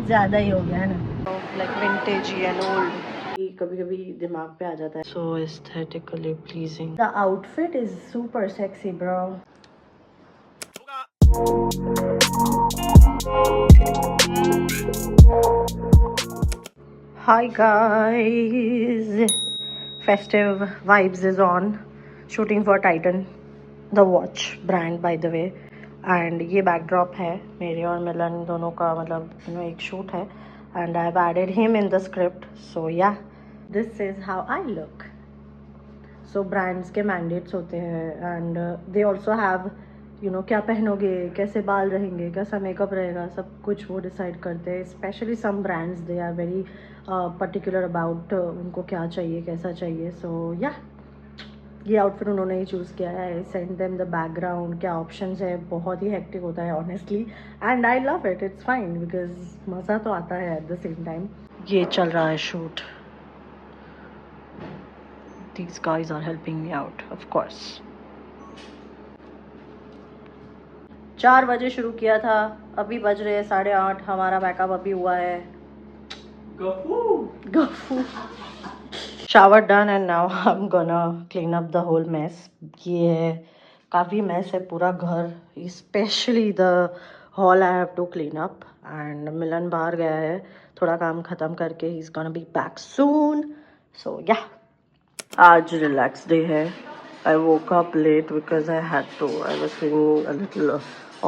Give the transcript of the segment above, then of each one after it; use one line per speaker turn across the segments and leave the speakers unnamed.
ज़्यादा ही हो गया है ना, लाइक विंटेज एंड ओल्ड, कभी कभी दिमाग पे आ जाता है. So aesthetically pleasing. The outfit is super sexy, bro. Hi guys, festive vibes is on. Shooting for Titan, the watch brand by the way. And ये बैकड्रॉप है मेरे और मिलन दोनों का, मतलब एक शूट है. And I have added him in the script. So yeah, this is how I look. So brands के मैंडेट्स होते हैं एंड दे ऑल्सो हैव क्या पहनोगे, कैसे बाल रहेंगे, कैसा मेकअप रहेगा, सब कुछ वो डिसाइड करते हैं. Specially some brands they are very particular about उनको क्या चाहिए, कैसा चाहिए. सो या, ये आउटफिट उन्होंने ही चूज़ किया है. सेंड देम द बैकग्राउंड, क्या ऑप्शंस है. बहुत ही हेक्टिक होता है honestly, and I love it. It's fine because मज़ा तो आता है एट द सेम टाइम. ये चल रहा है shoot. These guys are helping me out, of course. 4 बजे शुरू किया था, अभी बज रहे हैं 8:30. हमारा बैकअप अभी हुआ है. गफू. Shower done and now I'm gonna clean up the whole mess. ये है, काफ़ी mess है पूरा घर, especially the hall I have to clean up. And मिलन बाहर गया है थोड़ा काम ख़त्म करके. He's gonna be back soon. So yeah, आज relax day है. I woke up late because I had to. I was feeling a little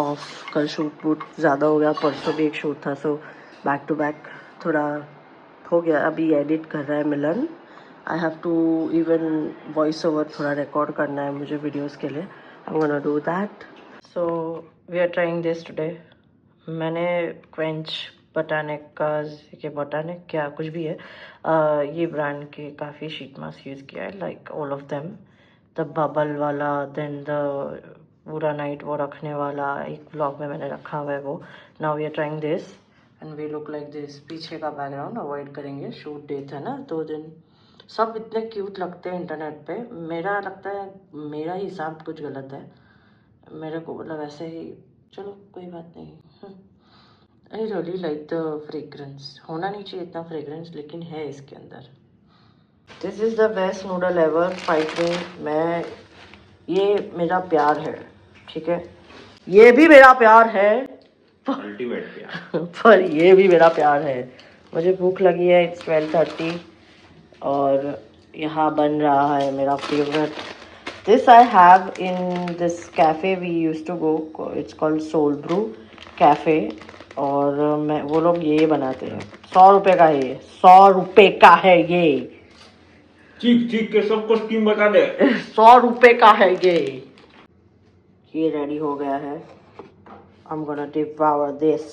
off. कल शूट वूट ज़्यादा हो गया, परसों भी एक शूट था. So back to back थोड़ा हो गया. अभी एडिट कर रहा है Milan. I have to even voice over थोड़ा रिकॉर्ड करना है मुझे वीडियोस के लिए. I am gonna do that. So we are trying this today. मैंने क्वेंच बोटानिक क्या कुछ भी है, ये ब्रांड के काफ़ी शीट मास्क यूज़ किया है. Like all of them, the bubble वाला, देन द पूरा नाइट वो रखने वाला, एक ब्लॉग में मैंने रखा हुआ है वो. Now we are trying this and we look like this. पीछे का बैकग्राउंड अवॉइड करेंगे, शूट डेट है ना 2 दिन. सब इतने क्यूट लगते हैं इंटरनेट पे. मेरा लगता है मेरा ही हिसाब कुछ गलत है. मेरे को मतलब ऐसे ही, चलो कोई बात नहीं. I really like the fragrance. होना नहीं चाहिए इतना फ्रेग्रेंस, लेकिन है इसके अंदर. This is the best noodle ever. Fight में मैं, ये मेरा प्यार है, ठीक है, ये भी मेरा प्यार है, अल्टीमेट प्यार. पर ये भी मेरा प्यार है. मुझे भूख लगी है. इट्स 12:30 और यहाँ बन रहा है मेरा favourite. This I have in this cafe we use to go. It's called Soul Brew cafe. और मैं, वो लोग ये बनाते हैं. 100 रुपये का है ये. 100 रुपये का है ये.
चीख चीख के सबको स्कीम बता दे.
100 रुपये का है ये. ये रेडी हो गया है. I'm gonna devour this.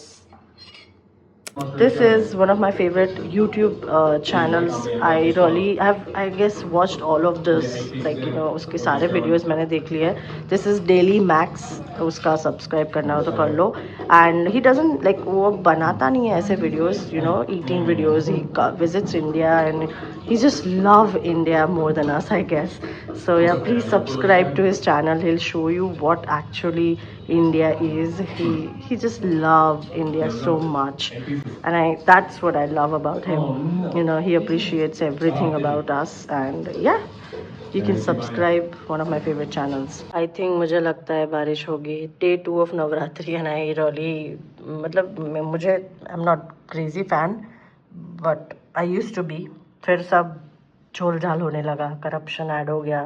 This is one of my favorite YouTube channels. I really have, I guess, watched all of this. Like उसके सारे videos मैंने देख लिए. This is Daily Max. उसका subscribe करना हो तो कर लो. And he doesn't like, वो बनाता नहीं है ऐसे videos, eating videos. He visits India and he just love India more than us, I guess. So yeah, please subscribe to his channel. He'll show you what actually India is. He just loves India so much. And that's what I love about him. He appreciates everything about us. And yeah, you can subscribe, one of my favorite channels. I think मुझे लगता है बारिश होगी. Day 2 of Navratri and I really, मतलब मुझे, I'm not crazy fan but I used to be. फिर सब झोल झाल होने लगा, करप्शन ऐड हो गया,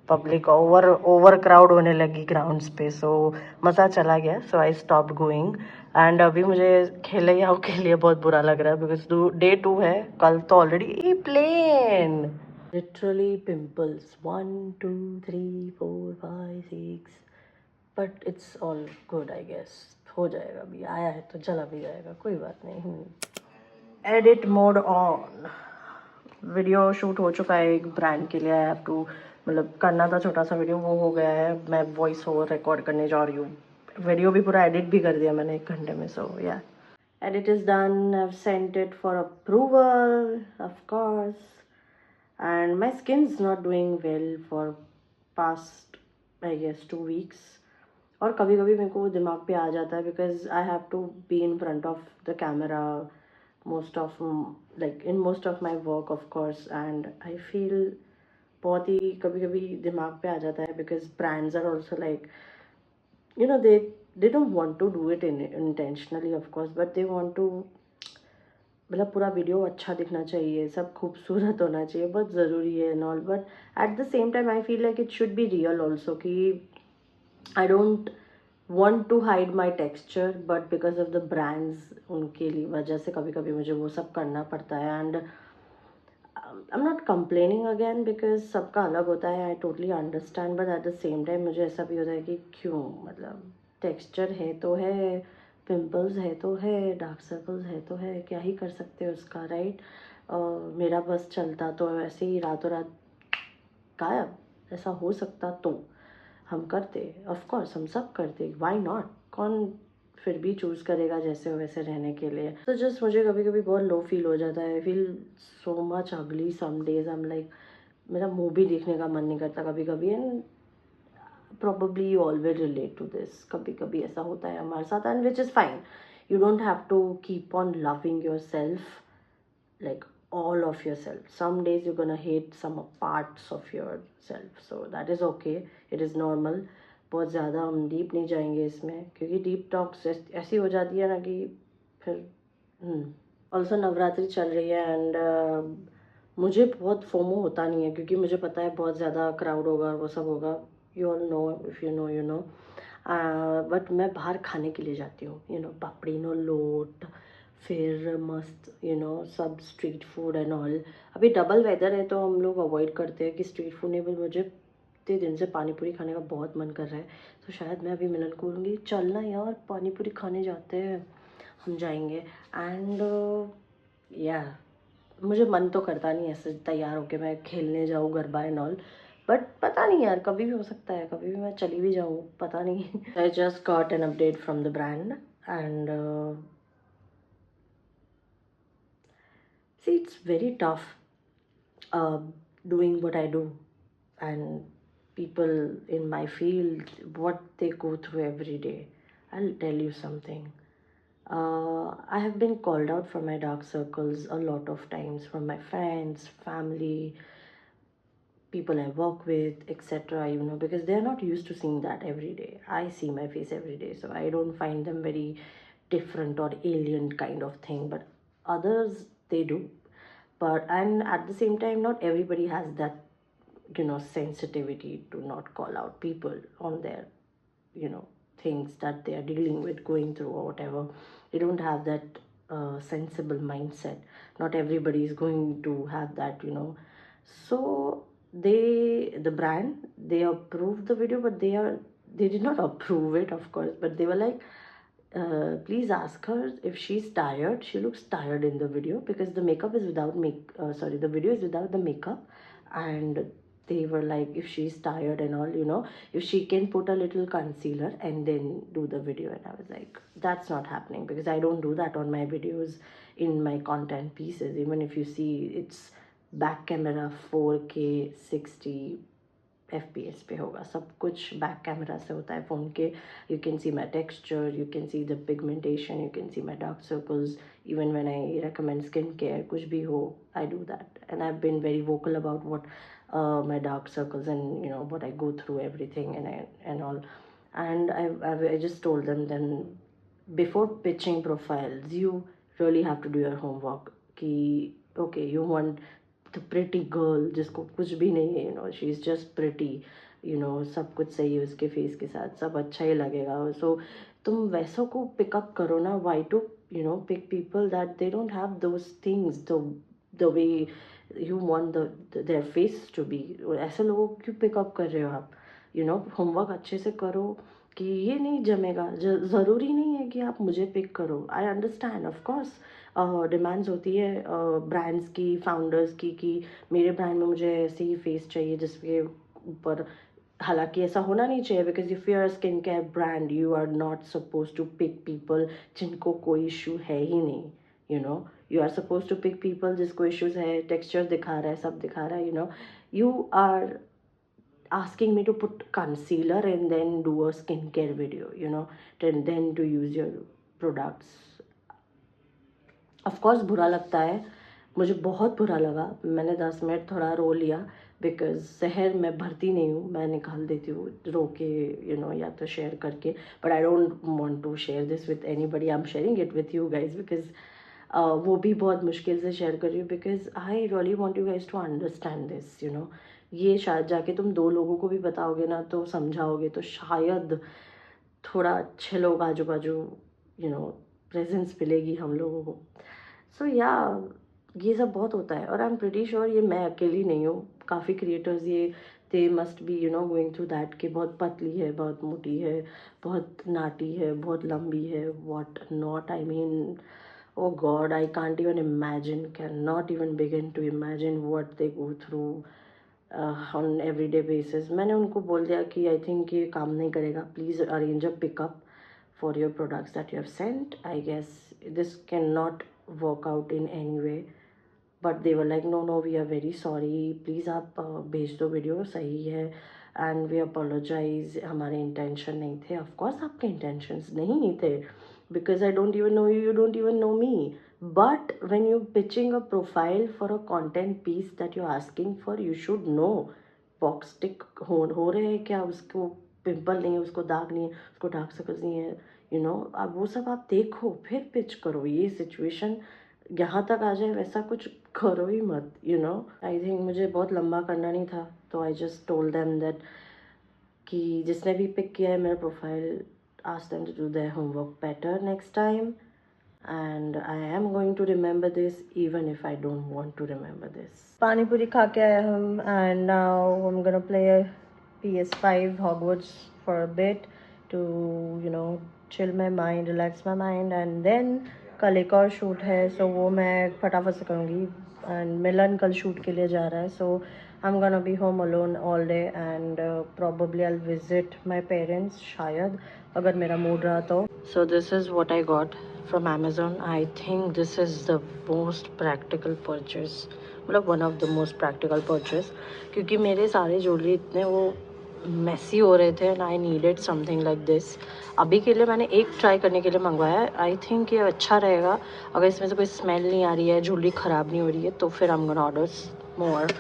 पब्लिक ओवर क्राउड होने लगी ग्राउंड्स पे. सो मज़ा चला गया. सो आई स्टॉप्ड गोइंग. एंड अभी मुझे खेलैयाओं के लिए बहुत बुरा लग रहा है बिकॉज Day 2 है. कल तो already plain. Literally pimples 1 2 3 4 5 6. But it's all good I guess. हो जाएगा. अभी आया है तो चला भी जाएगा, कोई बात नहीं. Edit mode on. Video shoot हो चुका है एक ब्रांड के लिए. आई हैव टू, मतलब करना था छोटा सा वीडियो, वो हो गया है. मैं वॉइस ओवर रिकॉर्ड करने जा रही हूँ. वीडियो भी पूरा एडिट भी कर दिया मैंने 1 घंटे में. So yeah, edit is done. I have sent it for approval of course. And my skin is not doing well for past I guess 2 weeks. और कभी कभी मेरे को दिमाग पे आ जाता है because I have to be in front of the camera most of like in most of my work of course, and I feel बहुत ही कभी कभी दिमाग पे आ जाता है because brands are also like, you know, they don't want to do it intentionally of course, but they want to, मतलब पूरा वीडियो अच्छा दिखना चाहिए, सब खूबसूरत होना चाहिए, बहुत ज़रूरी है and all, but at the same time I feel like it should be real also कि I don't want to hide my texture, but because of the brands उनके लिए वजह से कभी कभी मुझे वो सब करना पड़ता है. And I'm not complaining again because सबका अलग होता है, I totally understand, but at the same time मुझे ऐसा भी होता है कि क्यों, मतलब texture है तो है, pimples है तो है, dark circles है तो है, क्या ही कर सकते हैं उसका, right? मेरा बस चलता तो ऐसे ही रातों रात गायब, ऐसा हो सकता तो हम करते, ऑफ कोर्स हम सब करते, व्हाई नॉट, कौन फिर भी चूज़ करेगा जैसे हो वैसे रहने के लिए. तो जस्ट मुझे कभी कभी बहुत लो फील हो जाता है, आई फील सो मच अगली some days, I am like मेरा मुंह भी देखने का मन नहीं करता कभी कभी. And probably you all will relate to this, कभी कभी ऐसा होता है हमारे साथ, and which is fine. You don't have to keep on loving yourself, like all of yourself. Some days you're gonna hate some parts of yourself, so that is okay, it is normal. बहुत ज़्यादा हम deep नहीं जाएंगे इसमें, क्योंकि deep talks ऐसी हो जाती है ना कि फिर ऑल्सो नवरात्रि चल रही है एंड मुझे बहुत फोमो होता नहीं है, क्योंकि मुझे पता है बहुत ज़्यादा क्राउड होगा और वो सब होगा. You all know, if you know you know. But मैं बाहर खाने के लिए जाती हूँ, यू नो, पापड़ी नो लोट, फिर मस्त यू नो सब स्ट्रीट फूड एंड ऑल. अभी डबल वेदर है तो हम लोग अवॉइड करते हैं कि स्ट्रीट फूड नहीं, बट मुझे इतने दिन से पानी पूरी खाने का बहुत मन कर रहा है, तो शायद मैं अभी मिलन को बोलूँगी चलना यार पानी पूरी खाने जाते हैं, हम जाएंगे. एंड या मुझे मन तो करता नहीं ऐसे तैयार होके मैं खेलने जाऊँ गरबा एंड ऑल, बट पता नहीं यार, कभी भी हो सकता है, कभी भी मैं चली भी जाऊँ, पता नहीं. I just got an update from the brand and see, it's very tough doing what I do, and people in my field, what they go through every day. I'll tell you something. I have been called out for my dark circles a lot of times from my friends, family, people I work with, etc. You know, because they are not used to seeing that every day. I see my face every day, so I don't find them very different or alien kind of thing. But others, they do. But and at the same time, not everybody has that, you know, sensitivity to not call out people on their, you know, things that they are dealing with, going through or whatever. They don't have that sensible mindset. Not everybody is going to have that, you know. So the brand, they approved the video, but they did not approve it of course, but they were like, please ask her if she's tired. She looks tired in the video because the makeup is without sorry, the video is without the makeup. And they were like, if she's tired and all, you know, if she can put a little concealer and then do the video. And I was like, that's not happening, because I don't do that on my videos, in my content pieces. Even if you see, it's back camera 4K 60 FPS पे होगा, सब कुछ back camera से होता है phone के. You can see my texture, you can see the pigmentation, you can see my dark circles. Even when I recommend skin care, कुछ भी हो, I do that. And I have been very vocal about what my dark circles and, you know, what I go through, everything, and all. And I just told them, then before pitching profiles, you really have to do your homework. कि okay, you want the pretty girl जिसको कुछ भी नहीं है, you know, she is just pretty, you know, सब कुछ सही है उसके फेस के साथ, सब अच्छा ही लगेगा. So तुम वैसों को पिकअप करो ना. why to, you know, pick people that they don't have those things, the way you want their face to be. ऐसे लोगों को क्यों पिकअप कर रहे हो आप? यू नो, होमवर्क अच्छे से करो कि ये नहीं जमेगा. ज़रूरी नहीं है कि आप मुझे पिक करो. I understand, of course demands होती है ब्रांड्स की, फाउंडर्स की, कि मेरे ब्रांड में मुझे ऐसे ही फेस चाहिए जिसके ऊपर, हालांकि ऐसा होना नहीं चाहिए, because if you are skin care brand, you are not suppose to pick people जिनको कोई इशू है ही नहीं. You know, you are suppose to pick people जिसको इश्यूज है, टेक्सचर दिखा रहा है, सब दिखा रहा है. You know, you are asking me to put concealer and then do a skincare video, you know, and then to use your products. Of course बुरा लगता है, मुझे बहुत बुरा लगा। मैंने 10 मिनट थोड़ा रो लिया बिकॉज जहर मैं भरती नहीं हूँ, मैं निकाल देती हूँ रो के, या तो शेयर करके। But I don't want to share this with anybody, I am sharing it with you guys because वो भी बहुत मुश्किल से शेयर कर रही हूँ because I really want you guys to understand this. ये शायद जाके तुम 2 लोगों को भी बताओगे ना तो समझाओगे, तो शायद थोड़ा अच्छे लोग आजू बाजू प्रेजेंस मिलेगी हम लोगों को। सो ये सब बहुत होता है और आई एम प्रिटी श्योर ये मैं अकेली नहीं हूँ, काफ़ी क्रिएटर्स ये they must be going through that, कि बहुत पतली है, बहुत मोटी है, बहुत नाटी है, बहुत लंबी है, what not, I mean oh God, I can't even imagine, can not even begin to imagine what they go through on everyday basis. मैंने उनको बोल दिया कि आई थिंक ये काम नहीं करेगा, please arrange a pickup for your products that you have sent. I guess this cannot work out in any way. But they were like, no, we are very sorry. Please आप भेज दो video, सही है. And we apologize. हमारे intention नहीं थे. Of course आपके intentions नहीं थे. Because I don't even know you, you don't even know me. But when you're pitching a profile for a content piece that you're asking for, you should know. Box tick हो रहे हैं क्या, उसको pimple नहीं है, उसको दाग नहीं है, उसको डार्क सर्कल्स नहीं है, अब वो सब आप देखो फिर पिच करो। ये सिचुएशन यहाँ तक आ जाए वैसा कुछ करो ही मत। आई थिंक मुझे बहुत लंबा करना नहीं था, तो I just told them that कि जिसने भी पिक किया है मेरा profile, ask them to do their homework better next time, and I am going to remember this even if I don't want to remember this. Pani puri खा के आए हम, and now I'm gonna play a PS5 Hogwarts for a bit to chill my mind, relax my mind, and then कल एक और shoot है, so वो मैं फटाफट से करूँगी। and मिलन कल शूट के लिए जा रहा है, so I'm gonna be home alone all day, and probably I'll visit my parents शायद, अगर मेरा मूड रहा तो। So this is what I got from Amazon. I think this is the most practical purchase, मतलब one of the most practical purchase, क्योंकि मेरे सारे jewellery इतने वो मेसी हो रहे थे and I needed something like this. अभी के लिए मैंने एक ट्राई करने के लिए मंगवाया है। आई थिंक ये अच्छा रहेगा, अगर इसमें से कोई स्मेल नहीं आ रही है, ज्वेलरी ख़राब नहीं हो रही है, तो फिर I'm gonna order more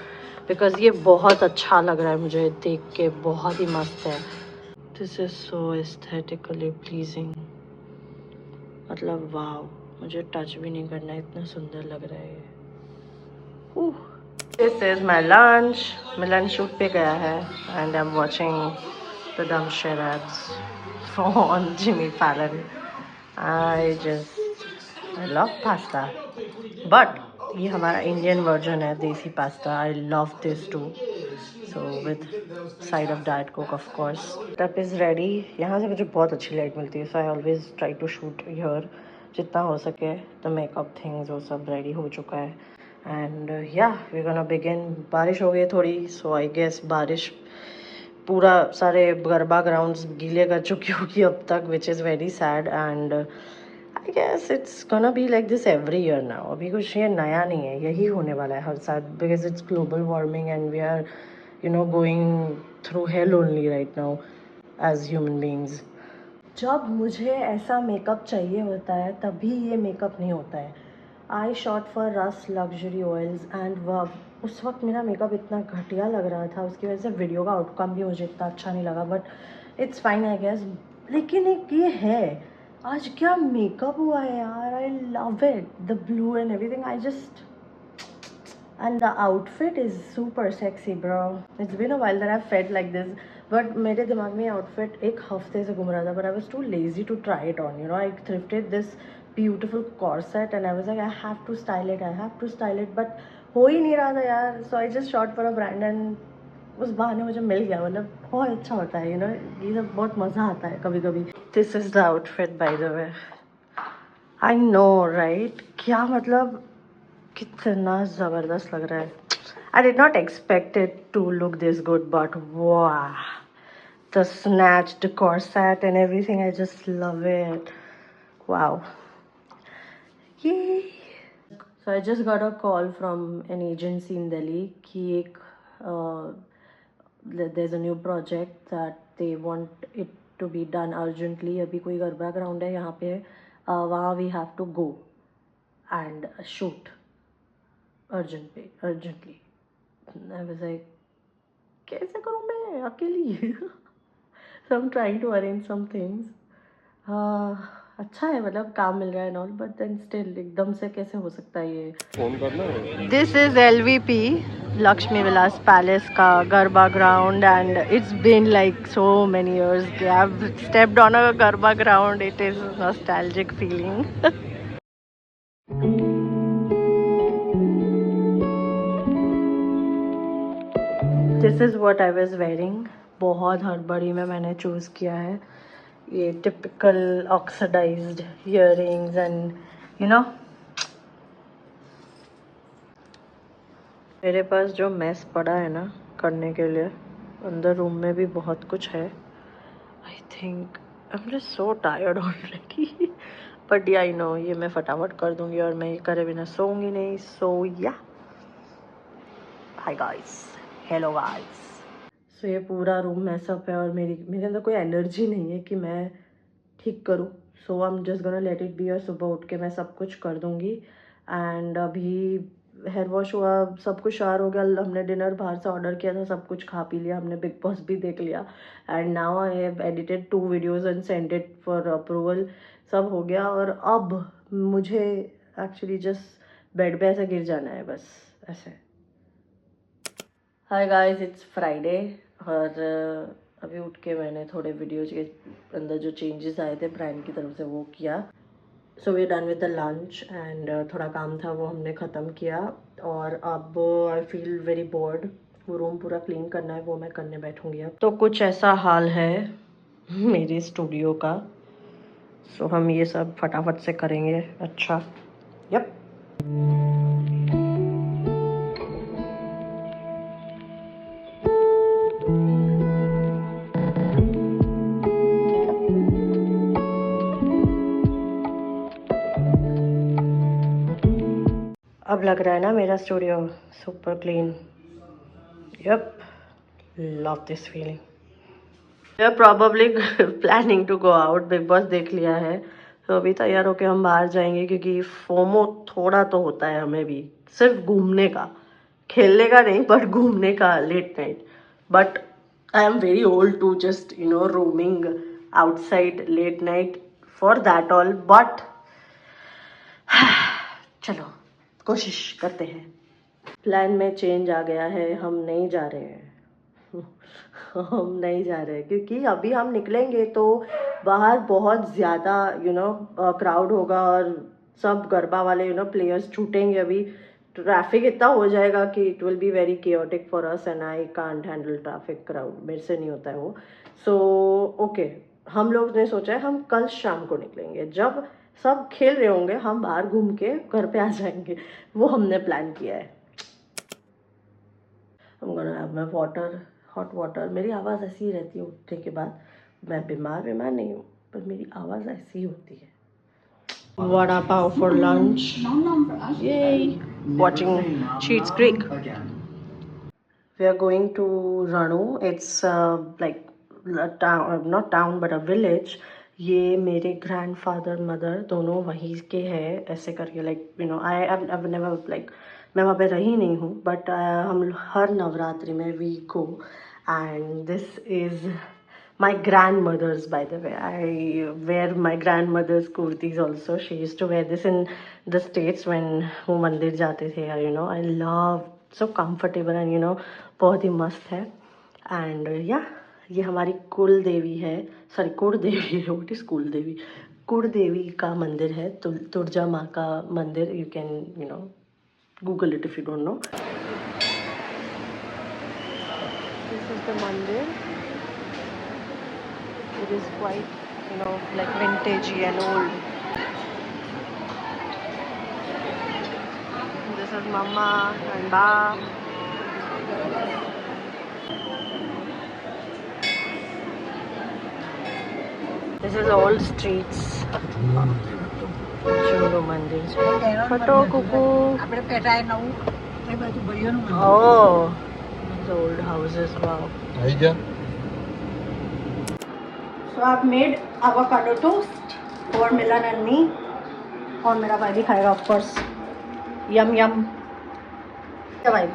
because ये बहुत अच्छा लग रहा है मुझे देख के, बहुत ही मस्त है। This is so aesthetically pleasing, मतलब वाह, मुझे टच भी नहीं करना, इतना सुंदर लग रहा है ये। This is my lunch. मैं लंच शूट पे गया है and I am watching the dumb charades on Jimmy Fallon. I love pasta, but ये हमारा इंडियन वर्जन है desi pasta. I love this too, so with side of diet Coke of course. Tub is ready. यहाँ से मुझे बहुत अच्छी light मिलती है, so I always try to shoot here जितना हो सके। द मेकअप थिंग्स वो सब रेडी हो चुका है एंड या वी गोना बिगिन। बारिश हो गई थोड़ी, सो आई गेस बारिश पूरा सारे गरबा ग्राउंड्स गीले कर चुकी होगी अब तक, which is very sad and I guess it's gonna be like this every year now. अभी कुछ ये नया नहीं है, यही होने वाला है हर साल, because it's global warming and we are going through hell only right now as human beings. जब मुझे ऐसा मेकअप चाहिए होता है तभी ये मेकअप नहीं होता है। आई शॉट फॉर रस लग्जरी ऑयल्स एंड वह उस वक्त मेरा मेकअप इतना घटिया लग रहा था, उसकी वजह से वीडियो का आउटकम भी मुझे इतना अच्छा नहीं लगा, but it's fine I guess. लेकिन एक ये है, आज क्या मेकअप हुआ है यार, I love it, the blue and everything, I just and the outfit is super sexy bro. It's been a while that I've felt like this, but मेरे दिमाग में outfit एक हफ्ते से घूम रहा था, but I was too lazy to try it on. I thrifted this beautiful corset and I was like I have to style it, but हो ही नहीं रहा था यार, so I just shot for a brand and उस बहाने मुझे मिल गया। मतलब बहुत अच्छा होता है, ये सब बहुत मज़ा आता है कभी कभी। This is the outfit by the way. I know right, क्या मतलब कितना ज़बरदस्त लग रहा है। I did not expect it to look this good, but wow, the snatched corset and everything, I just love it. Wow. Yay. So I just got a call from an agency in Delhi कि एक there's a new project that they want it to be done urgently. अभी कोई garba ground है यहाँ पे, वहाँ we have to go. and a shoot urgently. I was like, कैसे करूँ मैं अकेली? So I'm trying to arrange some things. अच्छा है, मतलब काम मिल रहा है नॉल, बट देन स्टिल एकदम से कैसे हो सकता है ये? फोन करना है. This is LVP Lakshmi Vilas palace का garba ground and it's been like so many years कि I have stepped on a garba ground. It is nostalgic feeling. This is what I was wearing. बहुत हड़बड़ी में मैंने चूज किया है ये typical oxidised earrings and you know. मेरे पास जो मेस पड़ा है ना करने के लिए, अंदर रूम में भी बहुत कुछ है. I think I am just so tired already. But या आई नो ये मैं फटाफट कर दूंगी और मैं ये करे बिना सोऊंगी नहीं. सो या हाय गाइस, हेलो गाइस. सो ये पूरा रूम मैसअप है और मेरे अंदर कोई एनर्जी नहीं है कि मैं ठीक करूँ. So I am just gonna let it be. और सुबह उठ के मैं सब कुछ कर दूँगी. एंड अभी हेयर वॉश हुआ, सब कुछ शार हो गया. हमने डिनर बाहर से ऑर्डर किया था, सब कुछ खा पी लिया हमने. बिग बॉस भी देख लिया. And now I have edited 2 videos and send it for approval. सब हो गया और अब मुझे एक्चुअली जस्ट बेड पे ऐसे गिर जाना है बस ऐसे. हाय गाइस, इट्स फ्राइडे और अभी उठ के मैंने थोड़े वीडियोज के अंदर जो चेंजेस आए थे प्राइम की तरफ से वो किया. So we done with the lunch and थोड़ा काम था वो हमने ख़त्म किया. और अब आई फील वेरी बोर्ड. वो रूम पूरा क्लीन करना है, वो मैं करने बैठूंगी अब. तो कुछ ऐसा हाल है मेरे स्टूडियो का. सो हम ये सब फटाफट से करेंगे. अच्छा, यप. अब लग रहा है ना मेरा studio super clean. Yup, love this feeling. We are probably planning to go out. Bigg Boss देख लिया है तो अभी तैयार होके हम बाहर जाएंगे क्योंकि फोमो थोड़ा तो होता है हमें भी. सिर्फ घूमने का, खेलने का नहीं, बट घूमने का late night. But I am very old to just roaming outside late night for that all. But चलो कोशिश करते हैं. प्लान में चेंज आ गया है. हम नहीं जा रहे हैं. हम नहीं जा रहे हैं क्योंकि अभी हम निकलेंगे तो बाहर बहुत ज़्यादा क्राउड होगा और सब गरबा वाले प्लेयर्स छूटेंगे. अभी ट्रैफिक इतना हो जाएगा कि it will be very chaotic for us and I can't handle traffic crowd. मेरे से नहीं होता है वो. सो ओके, हम लोग ने सोचा है हम कल शाम को निकलेंगे. जब सब खेल रहे होंगे हम बाहर घूम के घर पे आ जाएंगे. वो हमने प्लान किया है. I'm gonna have my water, hot water. मेरी आवाज़ ऐसी ही रहती है उठने के बाद. मैं बीमार नहीं हूँ पर मेरी आवाज़ ऐसी ही होती है. Vada pav for lunch. Yay! Watching Schitt's Creek. We are going to Ranu. It's like a town, not town but a village. ये मेरे ग्रैंडफादर मदर दोनों वहीं के हैं. ऐसे करके लाइक आई नेवर लाइक मैं वहाँ पे रही नहीं हूँ बट हम हर नवरात्रि में we go. And this is my grandmother's by the way. I wear my grandmother's kurtis also. She used to wear this in the States when वो मंदिर जाते थे. I love so comfortable and बहुत ही मस्त है. And या ये हमारी कुल देवी है. सॉरी, कुल देवी है. व्हाट इज कुल देवी? कुल देवी का मंदिर है. तुर्जा माँ का मंदिर. You can Google it if you don't know. This is the mandir. It is quite, like vintagey and old. This is Mama and Ba. This is old streets. Cholo mandir. Photo kuku. Oh, the old houses. Wow. So I've made avocado toast for Milan and me. और मेरा भाई भी खाएगा of course. यम यम। भाई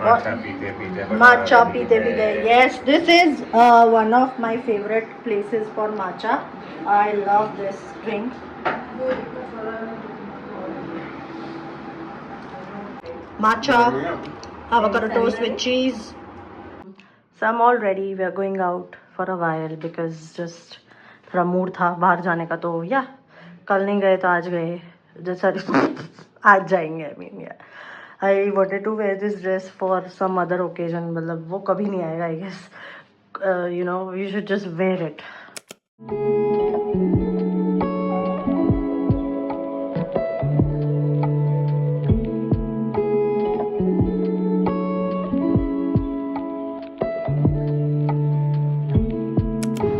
matcha पीते पीते। Yes, this is one of my favorite places for matcha. I love this drink. Matcha, avocado toast with cheese. So I'm all ready. We are going out for a while because just थोड़ा mood था बाहर जाने का, तो या कल नहीं गए तो आज गए, जैसा आज जाएंगे। I mean, yeah. I wanted to wear this dress for some other occasion, मतलब वो कभी नहीं आएगा, I guess. You know, you should just wear it.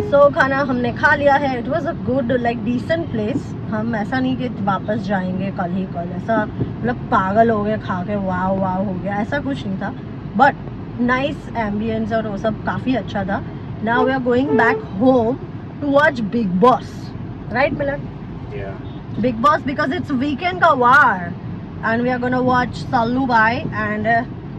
So खाना हमने खा लिया है। It was a good like decent place. हम ऐसा नहीं कि वापस जाएंगे कल ही कल, ऐसा मतलब पागल हो गए खा के वाव वाव हो गया, ऐसा कुछ नहीं था। बट नाइस एम्बियंस और वो सब काफ़ी अच्छा था। Now we are going back home to watch Bigg Boss, right Milan? Bigg Boss because it's weekend का वार and we are gonna watch Sallu bhai and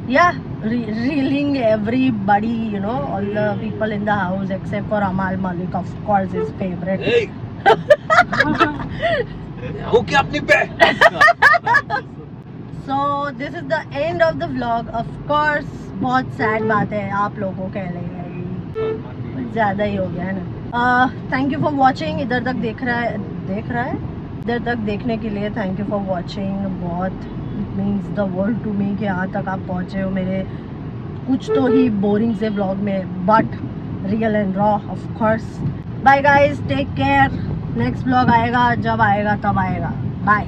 yeah, reeling everybody, you know, all the people in the house except for Amal Malik, of course, his favorite.
Hey. हो क्या अपनी पे?
So this is the end of the vlog. Of course, बहुत sad बात है, आप लोगों के लिए ज़्यादा ही हो गया है ना। Thank you for watching. इधर तक देख रहा है इधर तक देखने के लिए थैंक यू फॉर वॉचिंग। बहुत it means the world to me कि यहाँ तक आप पहुँचे हो मेरे कुछ तो ही बोरिंग से व्लॉग में, but real and raw of course. Bye guys, take care. Next vlog आएगा, जब आएगा तब आएगा। बाय।